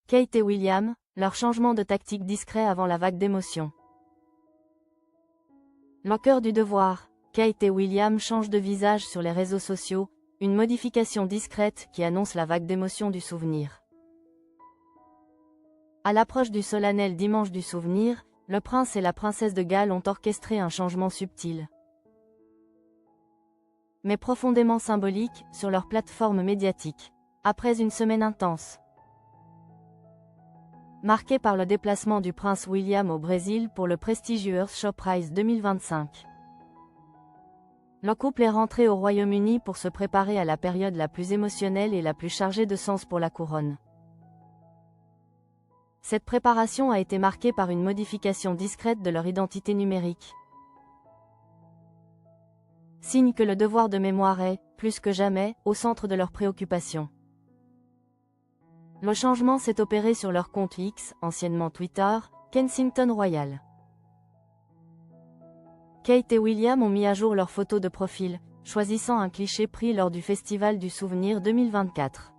Kate et William, leur changement de tactique discret avant la vague d'émotion. Le cœur du devoir, Kate et William changent de visage sur les réseaux sociaux, une modification discrète qui annonce la vague d'émotion du souvenir. À l'approche du solennel dimanche du souvenir, le prince et la princesse de Galles ont orchestré un changement subtil, mais profondément symbolique, sur leur plateforme médiatique. Après une semaine intense, marquée par le déplacement du prince William au Brésil pour le prestigieux Earthshot Prize 2025. Le couple est rentré au Royaume-Uni pour se préparer à la période la plus émotionnelle et la plus chargée de sens pour la couronne. Cette préparation a été marquée par une modification discrète de leur identité numérique. Signe que le devoir de mémoire est, plus que jamais, au centre de leurs préoccupations. Le changement s'est opéré sur leur compte X, anciennement Twitter, Kensington Royal. Kate et William ont mis à jour leurs photos de profil, choisissant un cliché pris lors du Festival du Souvenir 2024.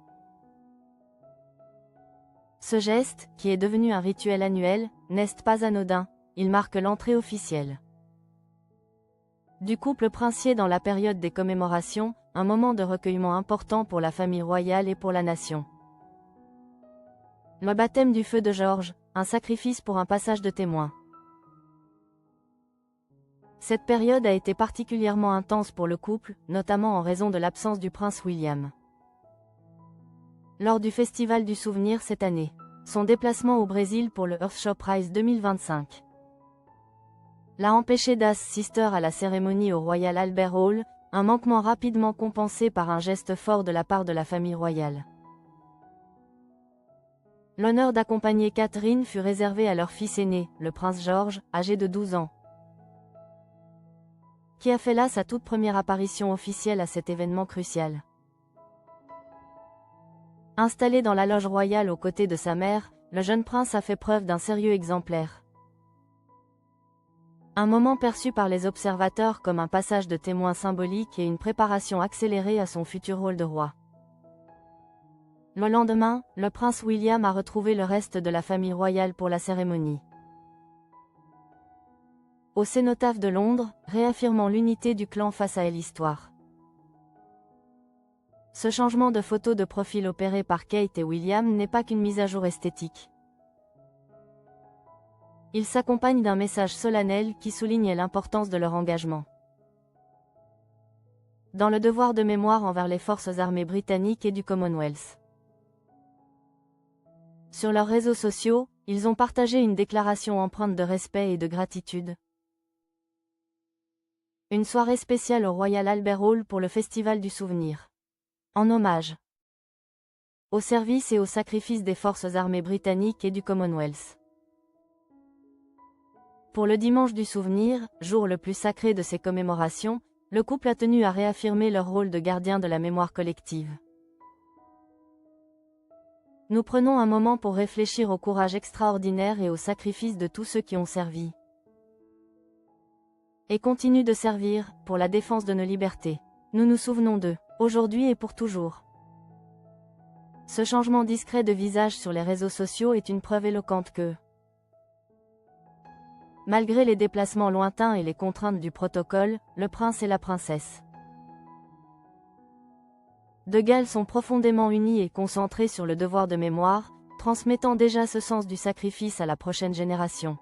Ce geste, qui est devenu un rituel annuel, n'est pas anodin, il marque l'entrée officielle du couple princier dans la période des commémorations, un moment de recueillement important pour la famille royale et pour la nation. Le baptême du feu de George, un sacrifice pour un passage de témoin. Cette période a été particulièrement intense pour le couple, notamment en raison de l'absence du prince William lors du Festival du Souvenir cette année. Son déplacement au Brésil pour le Earthshot Prize 2025 l'a empêché d'assister à la cérémonie au Royal Albert Hall, un manquement rapidement compensé par un geste fort de la part de la famille royale. L'honneur d'accompagner Catherine fut réservé à leur fils aîné, le prince George, âgé de 12 ans, qui a fait là sa toute première apparition officielle à cet événement crucial. Installé dans la loge royale aux côtés de sa mère, le jeune prince a fait preuve d'un sérieux exemplaire. Un moment perçu par les observateurs comme un passage de témoin symbolique et une préparation accélérée à son futur rôle de roi. Le lendemain, le prince William a retrouvé le reste de la famille royale pour la cérémonie au Cénotaphe de Londres, réaffirmant l'unité du clan face à l'histoire. Ce changement de photo de profil opéré par Kate et William n'est pas qu'une mise à jour esthétique. Il s'accompagne d'un message solennel qui souligne l'importance de leur engagement dans le devoir de mémoire envers les forces armées britanniques et du Commonwealth. Sur leurs réseaux sociaux, ils ont partagé une déclaration empreinte de respect et de gratitude. Une soirée spéciale au Royal Albert Hall pour le Festival du Souvenir. En hommage au service et au sacrifice des forces armées britanniques et du Commonwealth. Pour le dimanche du souvenir, jour le plus sacré de ces commémorations, le couple a tenu à réaffirmer leur rôle de gardien de la mémoire collective. Nous prenons un moment pour réfléchir au courage extraordinaire et au sacrifice de tous ceux qui ont servi et continuent de servir, pour la défense de nos libertés. Nous nous souvenons d'eux, aujourd'hui et pour toujours. Ce changement discret de visage sur les réseaux sociaux est une preuve éloquente que, malgré les déplacements lointains et les contraintes du protocole, le prince et la princesse de Galles sont profondément unis et concentrés sur le devoir de mémoire, transmettant déjà ce sens du sacrifice à la prochaine génération.